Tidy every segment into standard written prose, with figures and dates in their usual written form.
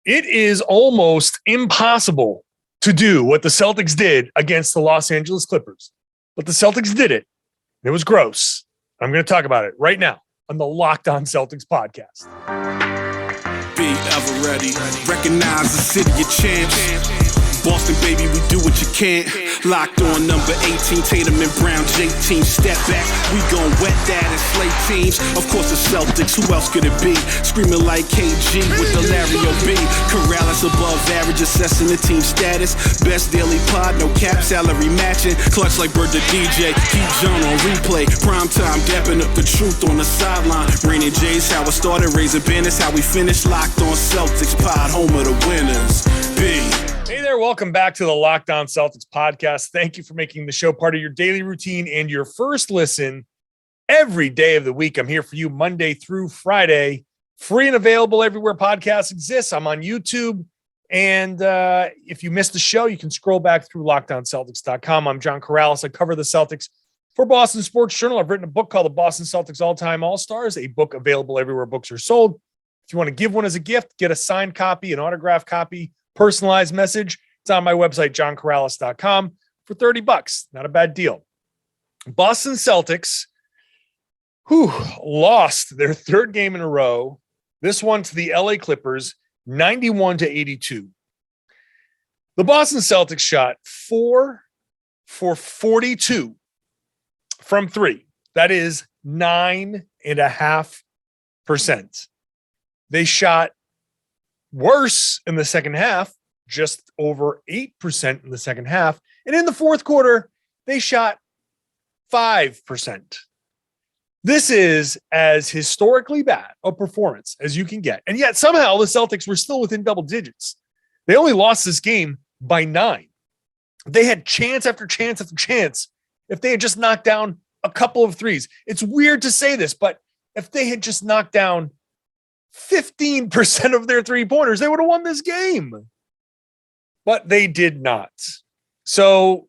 It is almost impossible to do what the Celtics did against the Los Angeles Clippers, but the Celtics did it. It was gross. I'm going to talk about it right now on the Locked On Celtics podcast. Be ever ready. Recognize the city of champs. Boston, baby, we do what you can't. Locked on number 18, Tatum and Brown, J-Team, step back. We gon' wet that and slay teams. Of course, the Celtics, who else could it be? Screaming like KG with the Larry O.B. Karalis above average, assessing the team status. Best daily pod, no cap, salary matching. Clutch like Bird the DJ, keep John on replay. Prime time, dapping up the truth on the sideline. Raining J's, how it started, raising banners, how we finished. Locked on Celtics pod, home of the winners. B. Hey there, welcome back to the Locked On Celtics podcast. Thank you for making the show part of your daily routine and your first listen every day of the week. I'm here for you Monday through Friday, free and available everywhere podcasts exist. I'm on YouTube. And if you missed the show, you can scroll back through LockedOnCeltics.com. I'm John Karalis. I cover the Celtics for Boston Sports Journal. I've written a book called The Boston Celtics All-Time All-Stars, a book available everywhere books are sold. If you want to give one as a gift, get a signed copy, an autographed copy, personalized message. It's on my website, johnkaralis.com, for $30. Not a bad deal. Boston Celtics, lost their third game in a row. This one to the LA Clippers, 91-82. The Boston Celtics shot 4 for 42 from three. That is 9.5%. They shot worse in the second half, just over 8% in the second half. And in the fourth quarter, they shot 5%. This is as historically bad a performance as you can get. And yet somehow the Celtics were still within double digits. They only lost this game by 9. They had chance after chance after chance if they had just knocked down a couple of threes. It's weird to say this, but if they had just knocked down 15% of their three-pointers, they would have won this game. But they did not. So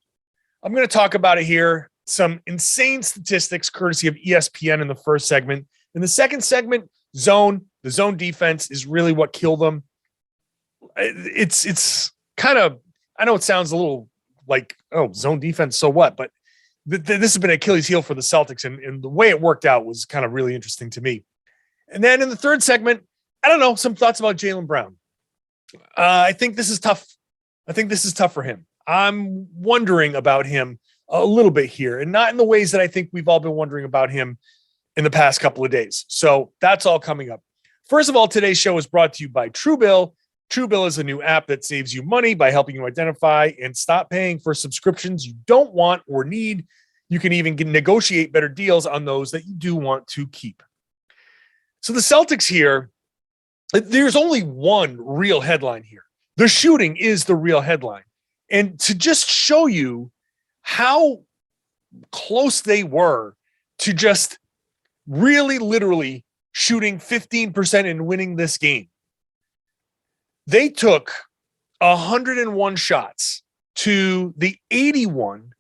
I'm going to talk about it here. Some insane statistics courtesy of ESPN in the first segment. In the second segment, the zone defense is really what killed them. It's kind of, I know it sounds a little like, oh, zone defense, so what? But this has been Achilles heel for the Celtics, and the way it worked out was kind of really interesting to me. And then in the third segment, I don't know, some thoughts about Jaylen Brown. I think this is tough. I think this is tough for him. I'm wondering about him a little bit here, and not in the ways that I think we've all been wondering about him in the past couple of days. So that's all coming up. First of all, today's show is brought to you by TrueBill. TrueBill is a new app that saves you money by helping you identify and stop paying for subscriptions you don't want or need. You can even negotiate better deals on those that you do want to keep. So the Celtics here, there's only one real headline here. The shooting is the real headline. And to just show you how close they were to just really literally shooting 15% and winning this game, they took 101 shots to the 81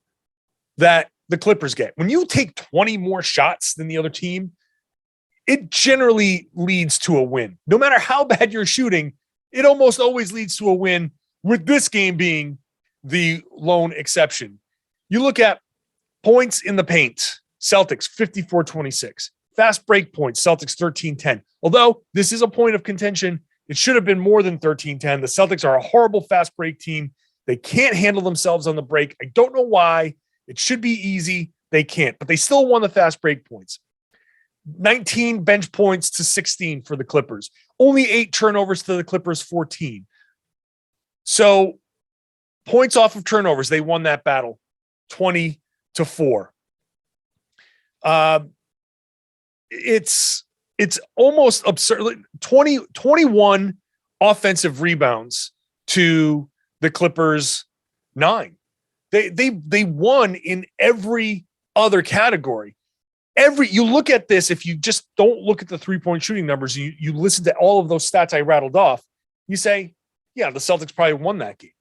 that the Clippers get. When you take 20 more shots than the other team, it generally leads to a win. No matter how bad you're shooting, it almost always leads to a win, with this game being the lone exception. You look at points in the paint, Celtics 54-26. Fast break points, Celtics 13-10. Although this is a point of contention, it should have been more than 13-10. The Celtics are a horrible fast break team. They can't handle themselves on the break. I don't know why. It should be easy. They can't, but they still won the fast break points. 19 bench points to 16 for the Clippers. Only 8 turnovers to the Clippers, 14. So points off of turnovers, they won that battle 20-4. It's almost absurd. 21 offensive rebounds to the Clippers 9. They won in every other category. You look at this, if you just don't look at the three-point shooting numbers, you listen to all of those stats I rattled off, you say, yeah, the Celtics probably won that game.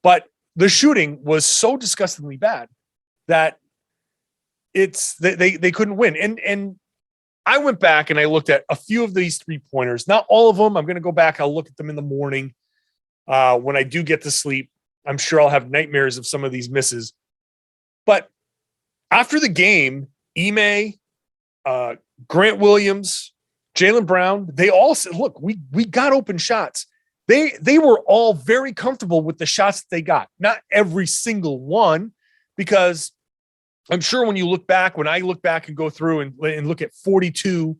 But the shooting was so disgustingly bad that they couldn't win. And I went back and I looked at a few of these 3-pointers, not all of them. I'm going to go back. I'll look at them in the morning. When I do get to sleep, I'm sure I'll have nightmares of some of these misses. But after the game, Ime, Grant Williams, Jaylen Brown, they all said, look, we got open shots. They were all very comfortable with the shots that they got. Not every single one, because I'm sure when I look back and go through and look at 42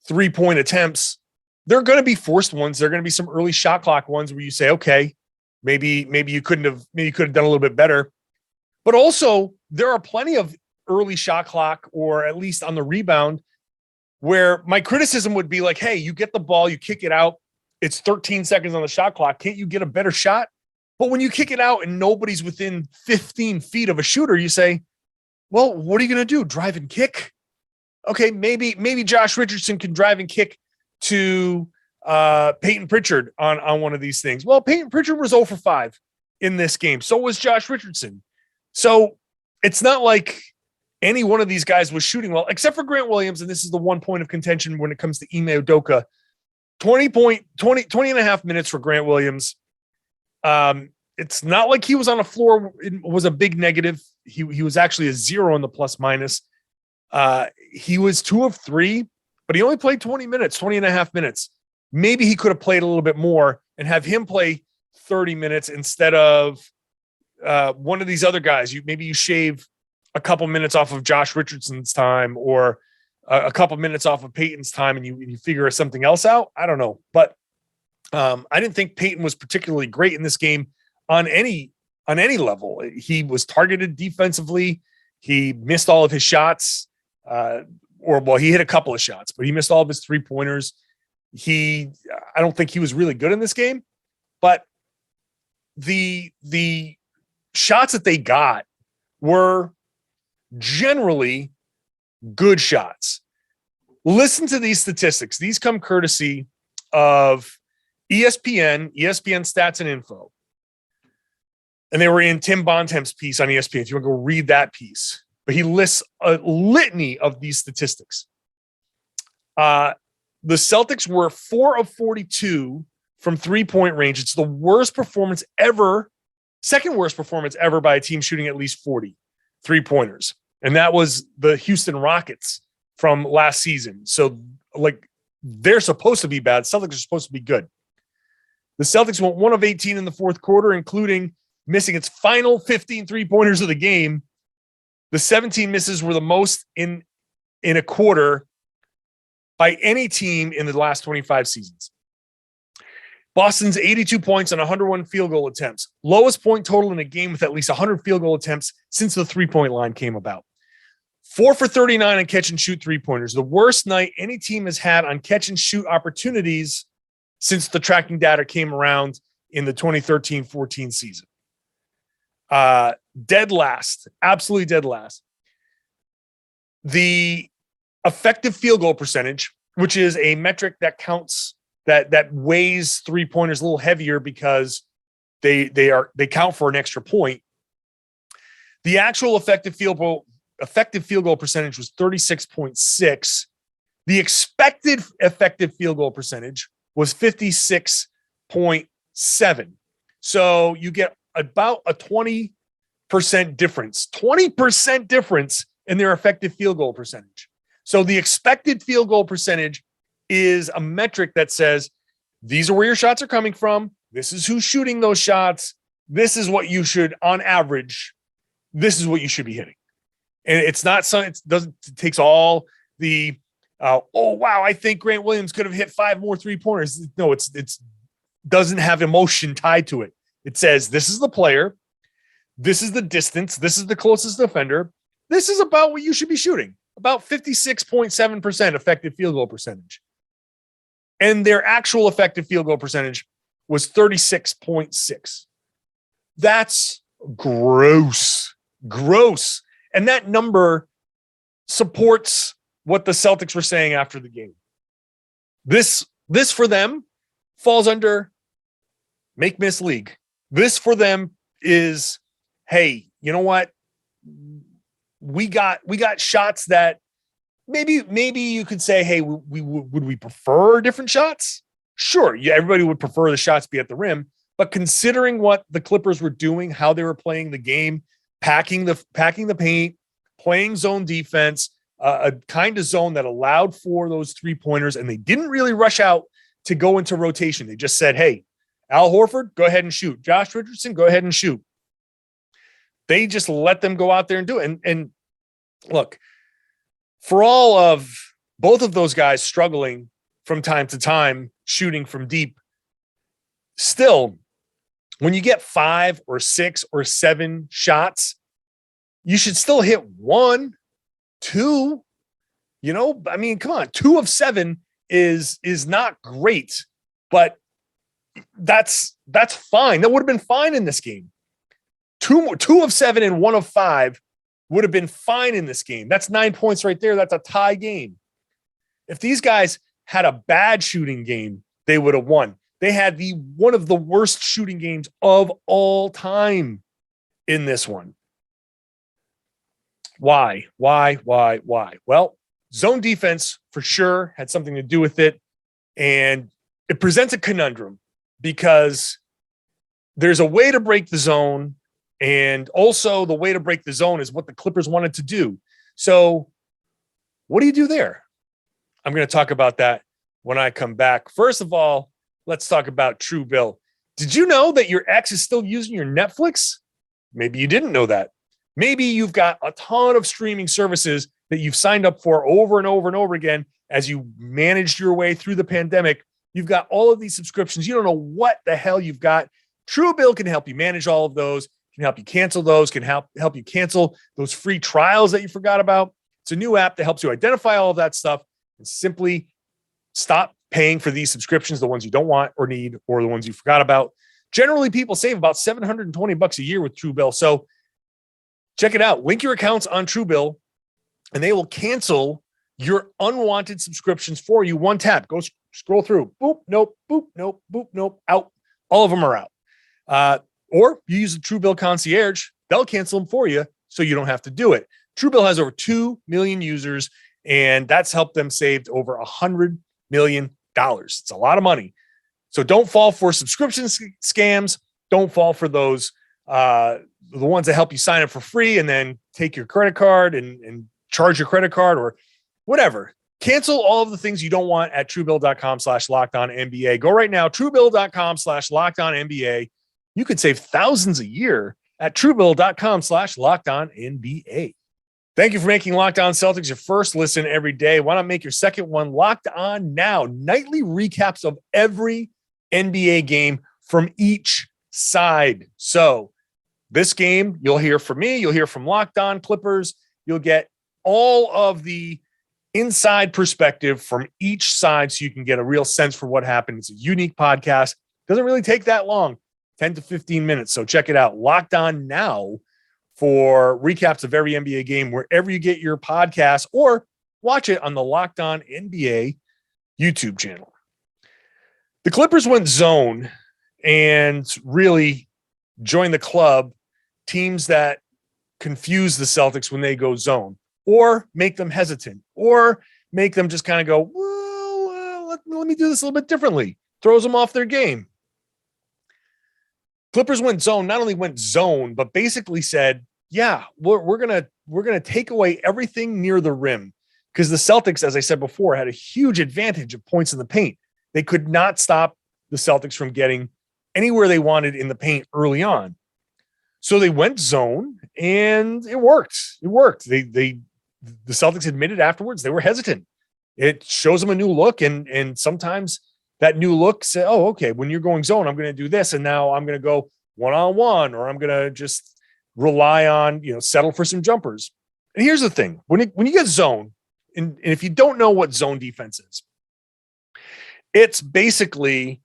3-point attempts, there are going to be forced ones. There are going to be some early shot clock ones where you say, okay, maybe you could have done a little bit better. But also there are plenty of early shot clock, or at least on the rebound, where my criticism would be like, hey, you get the ball, you kick it out. It's 13 seconds on the shot clock. Can't you get a better shot? But when you kick it out and nobody's within 15 feet of a shooter, you say, well, what are you going to do? Drive and kick? Okay, maybe Josh Richardson can drive and kick to Peyton Pritchard on one of these things. Well, Peyton Pritchard was 0 for 5 in this game. So was Josh Richardson. So it's not like any one of these guys was shooting well, except for Grant Williams. And this is the one point of contention when it comes to Ime Udoka. 20 and a half minutes for Grant Williams. It's not like he was on a floor. It was a big negative. He was actually a 0 on the plus minus. He was 2 of 3, but he only played 20 and a half minutes. Maybe he could have played a little bit more and have him play 30 minutes instead of one of these other guys. Maybe you shave a couple minutes off of Josh Richardson's time, or a couple minutes off of Peyton's time, and you figure something else out. I don't know, but I didn't think Peyton was particularly great in this game on any level. He was targeted defensively. He missed all of his shots, he hit a couple of shots, but he missed all of his 3-pointers. I don't think he was really good in this game, but the shots that they got were generally good shots. Listen to these statistics. These come courtesy of ESPN Stats and Info. And they were in Tim Bontemps' piece on ESPN. If you want to go read that piece. But he lists a litany of these statistics. The Celtics were 4 of 42 from 3-point range. It's the worst performance ever, second worst performance ever by a team shooting at least 40 3-pointers. And that was the Houston Rockets from last season. So, they're supposed to be bad. Celtics are supposed to be good. The Celtics went 1 of 18 in the fourth quarter, including missing its final 15 3-pointers of the game. The 17 misses were the most in a quarter by any team in the last 25 seasons. Boston's 82 points on 101 field goal attempts. Lowest point total in a game with at least 100 field goal attempts since the 3-point line came about. 4 for 39 on catch and shoot 3-pointers. The worst night any team has had on catch and shoot opportunities since the tracking data came around in the 2013-14 season. Dead last, absolutely dead last. The effective field goal percentage, which is a metric that counts, that weighs 3-pointers a little heavier because they count for an extra point. The actual effective field goal percentage was 36.6. The expected effective field goal percentage was 56.7. So you get about a 20% difference, 20% difference in their effective field goal percentage. So the expected field goal percentage is a metric that says, these are where your shots are coming from. This is who's shooting those shots. This is what you should, on average, this is what you should be hitting. And it's not something, it takes all the, I think Grant Williams could have hit 5 more 3-pointers. No, it's doesn't have emotion tied to it. It says, this is the player. This is the distance. This is the closest defender. This is about what you should be shooting. About 56.7% effective field goal percentage. And their actual effective field goal percentage was 36.6. That's gross. Gross. And that number supports what the Celtics were saying after the game. This for them falls under make miss league. This for them is, hey, you know what? We got shots that maybe you could say, hey, would we prefer different shots? Sure. Yeah, everybody would prefer the shots be at the rim, but considering what the Clippers were doing, how they were playing the game, packing the paint, playing zone defense, a kind of zone that allowed for those 3-pointers, and they didn't really rush out to go into rotation. They just said, hey, Al Horford, go ahead and shoot. Josh Richardson, go ahead and shoot. They just let them go out there and do it. And look, for all of both of those guys struggling from time to time, shooting from deep, still, when you get 5 or 6 or 7 shots, you should still hit 1, 2. I mean, come on, 2 of 7 is not great, but that's fine. That would have been fine in this game. 2 of 7 and 1 of 5 would have been fine in this game. That's 9 points right there. That's a tie game. If these guys had a bad shooting game, they would have won. They had one of the worst shooting games of all time in this one. Why? Well, zone defense for sure had something to do with it. And it presents a conundrum because there's a way to break the zone. And also the way to break the zone is what the Clippers wanted to do. So what do you do there? I'm going to talk about that when I come back. First of all, let's talk about TrueBill. Did you know that your ex is still using your Netflix? Maybe you didn't know that. Maybe you've got a ton of streaming services that you've signed up for over and over and over again as you managed your way through the pandemic. You've got all of these subscriptions. You don't know what the hell you've got. TrueBill can help you manage all of those, can help you cancel those, can help you cancel those free trials that you forgot about. It's a new app that helps you identify all of that stuff and simply stop paying for these subscriptions, the ones you don't want or need, or the ones you forgot about. Generally, people save about $720 a year with TrueBill. So check it out. Link your accounts on TrueBill, and they will cancel your unwanted subscriptions for you. One tap. Go scroll through. Boop, nope, boop, nope, boop, nope, out. All of them are out. Or you use the TrueBill concierge. They'll cancel them for you so you don't have to do it. TrueBill has over 2 million users, and that's helped them save over $100 million. It's a lot of money. So don't fall for subscription scams. Don't fall for those, the ones that help you sign up for free and then take your credit card and charge your credit card or whatever. Cancel all of the things you don't want at TrueBill.com/LockedOnNBA. Go right now, TrueBill.com/LockedOnNBA. You could save thousands a year at TrueBill.com/LockedOnNBA. Thank you for making Locked On Celtics your first listen every day. Why not make your second one Locked On Now? Nightly recaps of every NBA game from each side. So this game, you'll hear from me. You'll hear from Locked On Clippers. You'll get all of the inside perspective from each side so you can get a real sense for what happened. It's a unique podcast. Doesn't really take that long, 10 to 15 minutes. So check it out. Locked On Now for recaps of every NBA game, wherever you get your podcasts, or watch it on the Locked On NBA YouTube channel. The Clippers went zone and really joined the club, teams that confuse the Celtics when they go zone, or make them hesitant, or make them just kind of go, well, let me do this a little bit differently. Throws them off their game. Clippers went zone, not only went zone, but basically said, yeah, we're gonna take away everything near the rim, because the Celtics, as I said before, had a huge advantage of points in the paint. They could not stop the Celtics from getting anywhere they wanted in the paint early on. So they went zone, and it worked. It worked. The Celtics admitted afterwards they were hesitant. It shows them a new look, and sometimes that new look say, oh, okay, when you're going zone, I'm going to do this, and now I'm going to go one-on-one, or I'm going to just rely on, settle for some jumpers. And here's the thing. When you get zone, and if you don't know what zone defense is, it's basically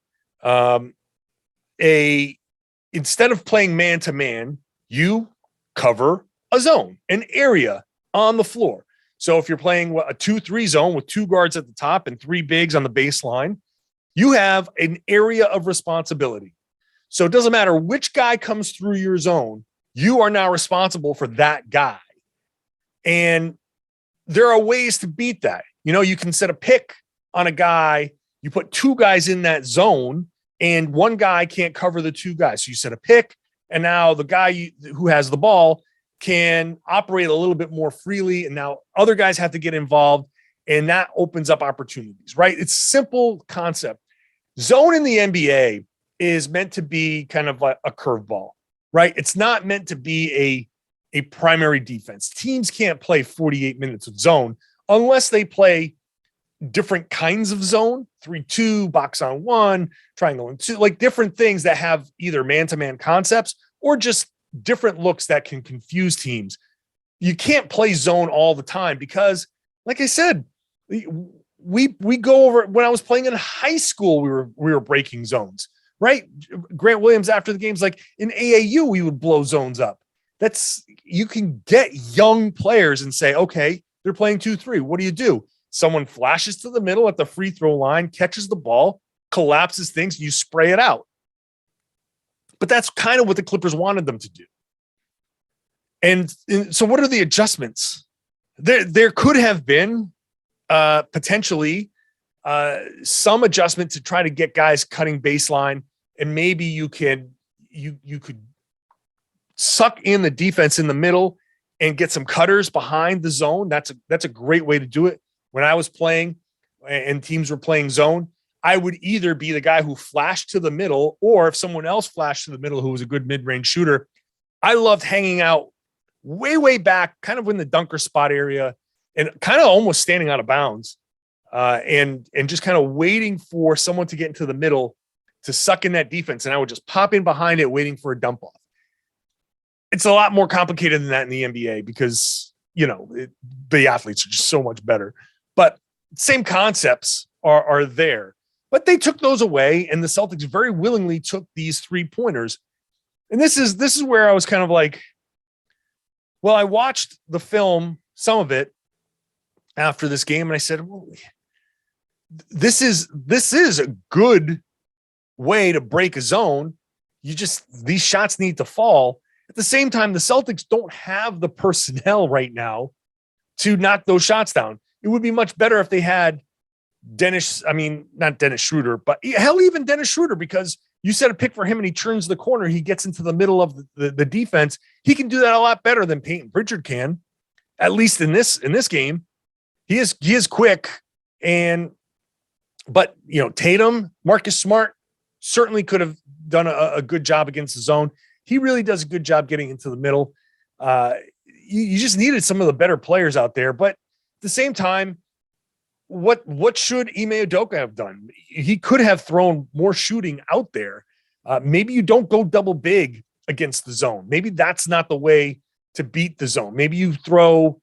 instead of playing man-to-man, you cover a zone, an area on the floor. So if you're playing a 2-3 zone with 2 guards at the top and 3 bigs on the baseline, you have an area of responsibility. So it doesn't matter which guy comes through your zone, you are now responsible for that guy. And there are ways to beat that. You can set a pick on a guy. You put two guys in that zone and one guy can't cover the two guys. So you set a pick, and now the guy who has the ball can operate a little bit more freely. And now other guys have to get involved, and that opens up opportunities, right? It's simple concept. Zone in the NBA is meant to be kind of like a curveball, right? It's not meant to be a primary defense. Teams can't play 48 minutes of zone unless they play different kinds of zone, 3-2, box on one, triangle and two, like different things that have either man-to-man concepts or just different looks that can confuse teams. You can't play zone all the time because, like I said, we go over. When I was playing in high school, we were breaking zones, right? Grant Williams after the games, like in AAU, we would blow zones up. You can get young players and say, okay, they're playing 2-3. What do? Someone flashes to the middle at the free throw line, catches the ball, collapses things, and you spray it out. But that's kind of what the Clippers wanted them to do. And so what are the adjustments? There could have been potentially some adjustment to try to get guys cutting baseline, and maybe you could suck in the defense in the middle and get some cutters behind the zone. That's a great way to do it. When I was playing and teams were playing zone, I would either be the guy who flashed to the middle, or if someone else flashed to the middle who was a good mid-range shooter, I loved hanging out way back, kind of in the dunker spot area, and kind of almost standing out of bounds, and just kind of waiting for someone to get into the middle to suck in that defense, and I would just pop in behind it, waiting for a dump off. It's a lot more complicated than that in the NBA because the athletes are just so much better. But same concepts are there. But they took those away, and the Celtics very willingly took these 3-pointers. And this is where I was kind of like, well, I watched the film, some of it, after this game, and I said, well, this is a good way to break a zone. These shots need to fall. At the same time, the Celtics don't have the personnel right now to knock those shots down. It would be much better if they had not Dennis Schroeder, but hell, even Dennis Schroeder, because you set a pick for him and he turns the corner, he gets into the middle of the defense. He can do that a lot better than Peyton Pritchard can, at least in this game. He is quick, but Tatum, Marcus Smart certainly could have done a good job against the zone. He really does a good job getting into the middle. You just needed some of the better players out there, but at the same time, what should Ime Udoka have done? He could have thrown more shooting out there. Maybe you don't go double big against the zone. Maybe that's not the way to beat the zone. Maybe you throw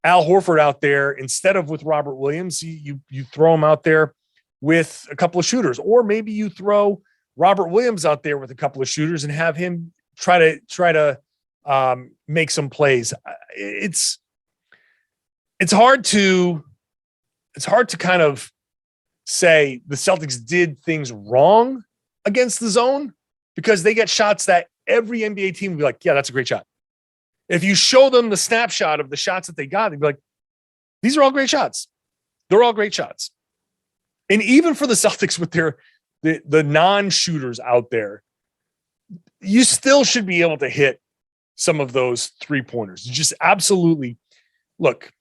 Al Horford out there instead of with Robert Williams. You throw him out there with a couple of shooters, or maybe you throw Robert Williams out there with a couple of shooters and have him try to make some plays. It's hard to kind of say the Celtics did things wrong against the zone, because they get shots that every NBA team would be like, yeah, that's a great shot. If you show them the snapshot of the shots that they got, they'd be like, these are all great shots. They're all great shots. And even for the Celtics with the non-shooters out there, you still should be able to hit some of those 3-pointers. Just absolutely. Look,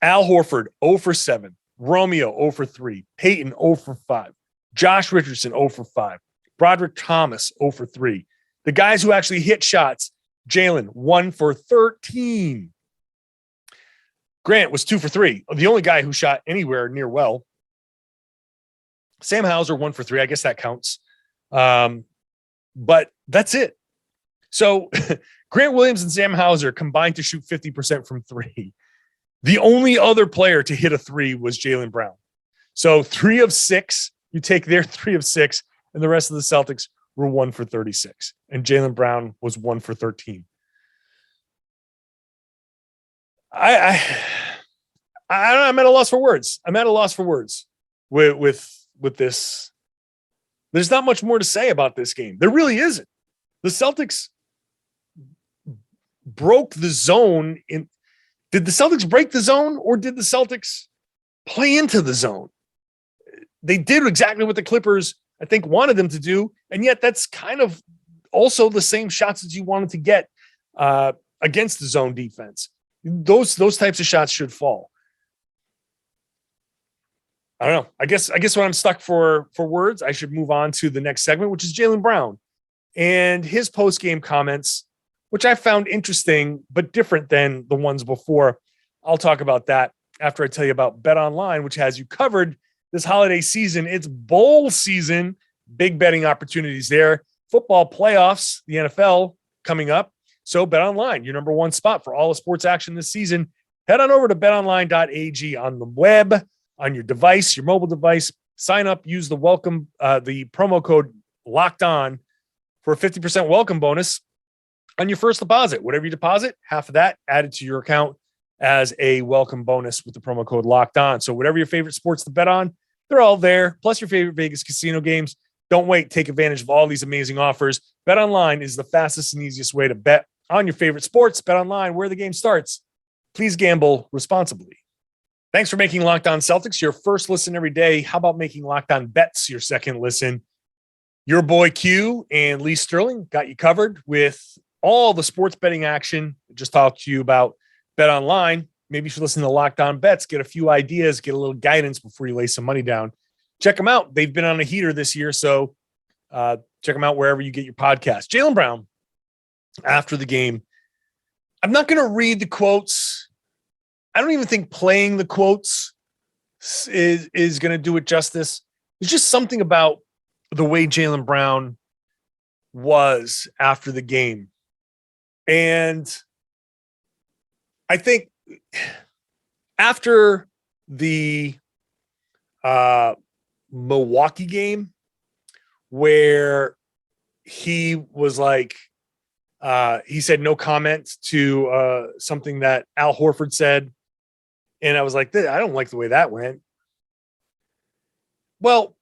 Al Horford, 0 for 7. Romeo, 0 for 3. Peyton, 0 for 5. Josh Richardson, 0 for 5. Broderick Thomas, 0 for 3. The guys who actually hit shots, Jaylen, 1 for 13. Grant was 2 for 3. The only guy who shot anywhere near well. Sam Hauser, 1 for 3. I guess that counts. But that's it. So Grant Williams and Sam Hauser combined to shoot 50% from 3. The only other player to hit a 3 was Jaylen Brown. So 3 of 6, you take their 3 of 6, and the rest of the Celtics were 1 for 36. And Jaylen Brown was 1 for 13. I'm at a loss for words. I'm at a loss for words with this. There's not much more to say about this game. There really isn't. The Celtics broke the zone Did the Celtics break the zone, or did the Celtics play into the zone? They did exactly what the Clippers, I think, wanted them to do, and yet that's kind of also the same shots that you wanted to get against the zone defense. Those types of shots should fall. I don't know. I guess when I'm stuck for words, I should move on to the next segment, which is Jaylen Brown and his post-game comments, which I found interesting, but different than the ones before. I'll talk about that after I tell you about BetOnline, which has you covered this holiday season. It's bowl season, big betting opportunities there. Football playoffs, the NFL coming up. So BetOnline, your number one spot for all the sports action this season. Head on over to betonline.ag on the web, on your device, your mobile device. Sign up, use the promo code Locked On for a 50% welcome bonus on your first deposit. Whatever you deposit, half of that added to your account as a welcome bonus with the promo code Locked On. So whatever your favorite sports to bet on, they're all there. Plus your favorite Vegas casino games. Don't wait. Take advantage of all these amazing offers. BetOnline is the fastest and easiest way to bet on your favorite sports. BetOnline, where the game starts. Please gamble responsibly. Thanks for making Locked On Celtics your first listen every day. How about making Locked On Bets your second listen? Your boy Q and Lee Sterling got you covered with all the sports betting action. Just talked to you about BetOnline. Maybe you should listen to Locked On Bets, get a few ideas, get a little guidance before you lay some money down. Check them out. They've been on a heater this year, so check them out wherever you get your podcast. Jaylen Brown, after the game, I'm not going to read the quotes. I don't even think playing the quotes is going to do it justice. There's just something about the way Jaylen Brown was after the game. And I think after the Milwaukee game, where he was like, he said no comment to something that Al Horford said. And I was like, I don't like the way that went. Well,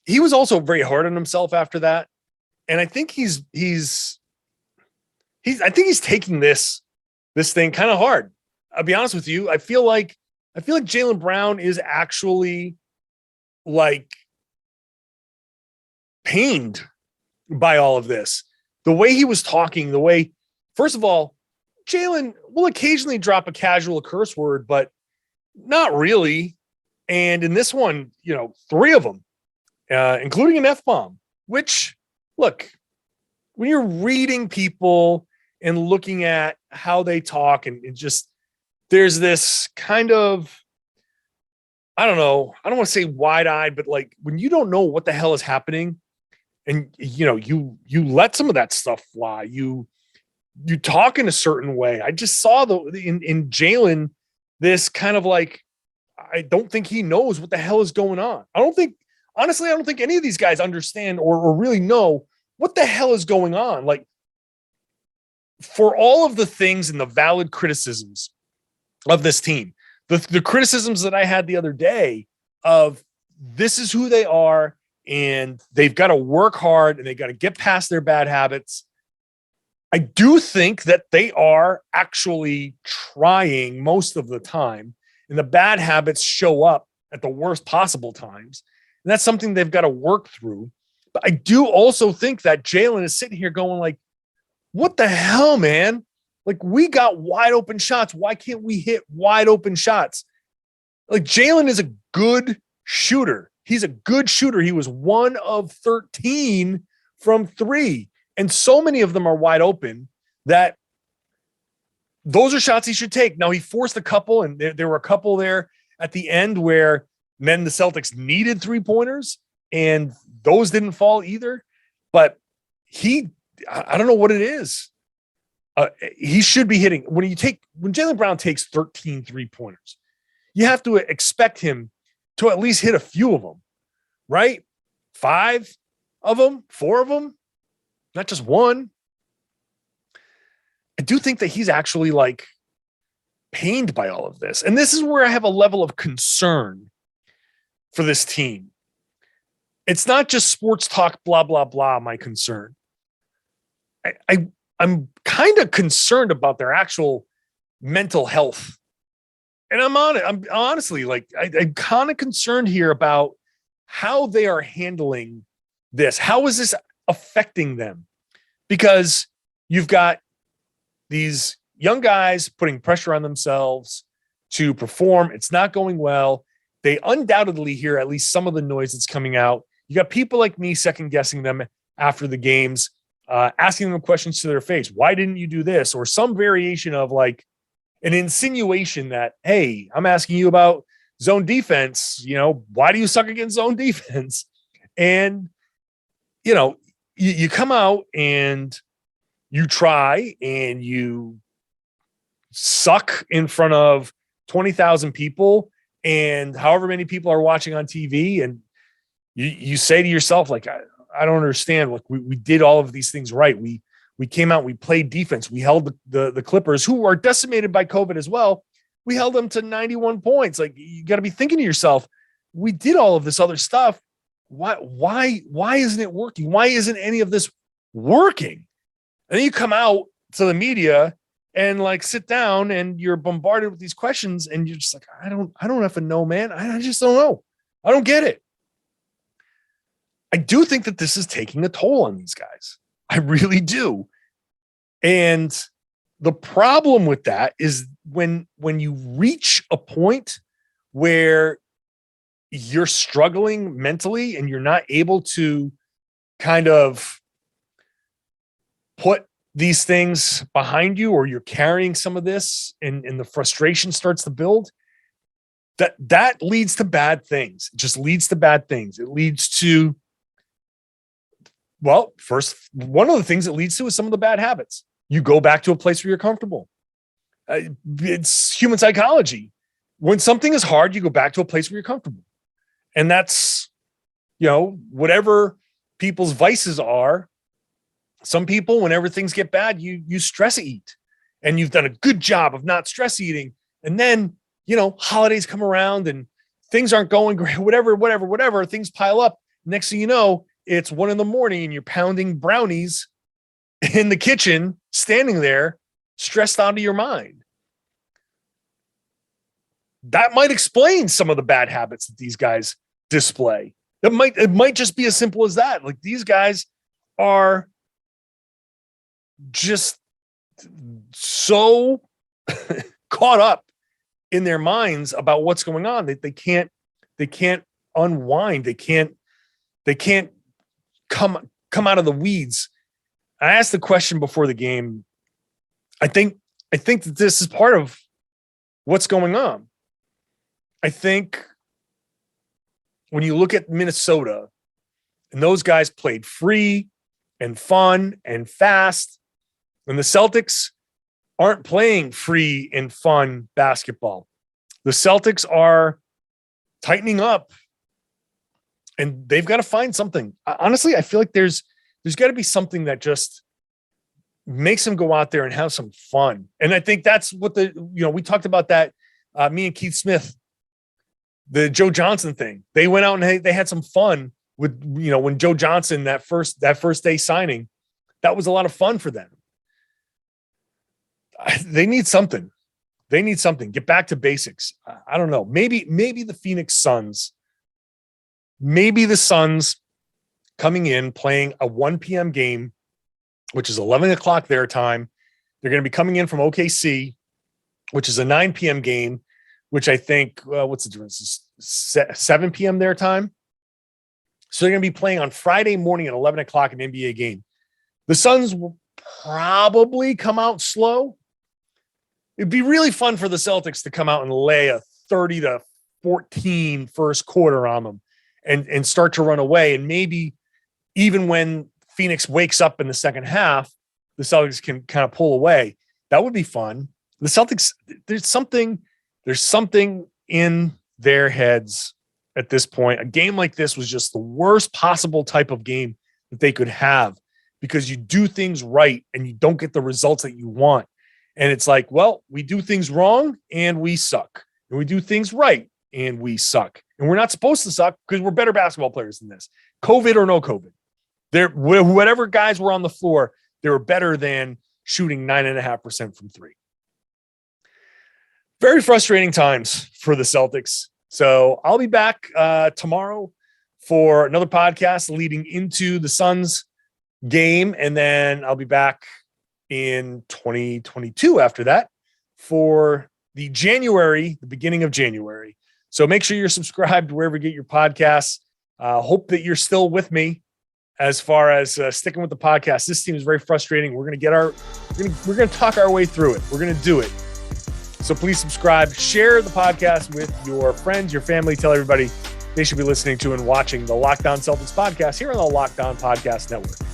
he was also very hard on himself after that. And I think he's taking this thing kind of hard. I'll be honest with you. I feel like Jaylen Brown is actually like pained by all of this. The way he was talking, first of all, Jaylen will occasionally drop a casual curse word, but not really. And in this one, 3 of them, including an F-bomb, which, look, when you're reading people and looking at how they talk and just, there's this kind of, I don't want to say wide-eyed, but like when you don't know what the hell is happening and, you let some of that stuff fly, you talk in a certain way. I just saw in Jaylen, this kind of like, I don't think he knows what the hell is going on. I don't think any of these guys understand or really know what the hell is going on. Like, for all of the things and the valid criticisms of this team, the criticisms that I had the other day of this is who they are and they've got to work hard and they got to get past their bad habits. I do think that they are actually trying most of the time, and the bad habits show up at the worst possible times. And that's something they've got to work through. But I do also think that Jaylen is sitting here going like, what the hell, man? Like, we got wide open shots. Why can't we hit wide open shots? Like, Jaylen is a good shooter. He's a good shooter. He was 1 of 13 from 3. And so many of them are wide open that those are shots he should take. Now, he forced a couple, and there were a couple there at the end where the Celtics needed 3-pointers, and those didn't fall either. But I don't know what it is. He should be hitting. When Jaylen Brown takes 13 3-pointers, you have to expect him to at least hit a few of them, right? 5 of them, 4 of them. Not just 1. I do think that he's actually like pained by all of this. And this is where I have a level of concern for this team. It's not just sports talk, blah, blah, blah, my concern. I'm kind of concerned about their actual mental health. And I'm on it. I'm honestly like, I'm kind of concerned here about how they are handling this. How is this affecting them? Because you've got these young guys putting pressure on themselves to perform. It's not going well. They undoubtedly hear at least some of the noise that's coming out. You got people like me second guessing them after the games, asking them questions to their face. Why didn't you do this? Or some variation of like an insinuation that, hey, I'm asking you about zone defense. Why do you suck against zone defense? And, you come out and you try and you suck in front of 20,000 people and however many people are watching on TV. And you say to yourself, like, I don't understand. Like we did all of these things right. We came out, we played defense. We held the Clippers, who are decimated by COVID as well. We held them to 91 points. Like, you got to be thinking to yourself, we did all of this other stuff. Why isn't it working? Why isn't any of this working? And then you come out to the media and like sit down and you're bombarded with these questions and you're just like, I don't effing know, man. I just don't know. I don't get it. I do think that this is taking a toll on these guys. I really do. And the problem with that is when you reach a point where you're struggling mentally and you're not able to kind of put these things behind you, or you're carrying some of this and the frustration starts to build, that leads to bad things. It just leads to bad things. It leads to, well, first, one of the things it leads to is some of the bad habits. You go back to a place where you're comfortable. It's human psychology. When something is hard, you go back to a place where you're comfortable. And that's, whatever people's vices are. Some people, whenever things get bad, you stress eat, and you've done a good job of not stress eating. And then, holidays come around and things aren't going great, whatever, things pile up. Next thing you know, it's 1 a.m. and you're pounding brownies in the kitchen, standing there, stressed out of your mind. That might explain some of the bad habits that these guys display. It might just be as simple as that. Like, these guys are just so caught up in their minds about what's going on that they can't unwind. They can't come out of the weeds. I asked the question before the game. I think that this is part of what's going on. I think when you look at Minnesota, and those guys played free and fun and fast, and the Celtics aren't playing free and fun basketball. The Celtics are tightening up, and they've got to find something. Honestly, I feel like there's got to be something that just makes them go out there and have some fun. And I think that's what we talked about that, me and Keith Smith, the Joe Johnson thing. They went out and they had some fun with, when Joe Johnson, that first day signing, that was a lot of fun for them. They need something. Get back to basics. I don't know. Maybe the Phoenix Suns, maybe the Suns coming in, playing a 1 p.m. game, which is 11 o'clock their time. They're going to be coming in from OKC, which is a 9 p.m. game, which I think, what's the difference? 7 p.m. their time. So they're going to be playing on Friday morning at 11 o'clock, an NBA game. The Suns will probably come out slow. It'd be really fun for the Celtics to come out and lay a 30-14 first quarter on them and start to run away. And maybe even when Phoenix wakes up in the second half, the Celtics can kind of pull away. That would be fun. The Celtics, there's something in their heads at this point. A game like this was just the worst possible type of game that they could have, because you do things right and you don't get the results that you want. And it's like, well, we do things wrong and we suck. And we do things right and we suck. And we're not supposed to suck because we're better basketball players than this. COVID or no COVID. Whatever guys were on the floor, they were better than shooting 9.5% from three. Very frustrating times for the Celtics. So I'll be back tomorrow for another podcast leading into the Suns game. And then I'll be back in 2022 after that for the beginning of January. So make sure you're subscribed wherever you get your podcasts. Hope that you're still with me as far as sticking with the podcast. This team is very frustrating. We're going to talk our way through it. We're going to do it. So please subscribe, share the podcast with your friends, your family, tell everybody they should be listening to and watching the Locked On Celtics podcast here on the Locked On Podcast Network.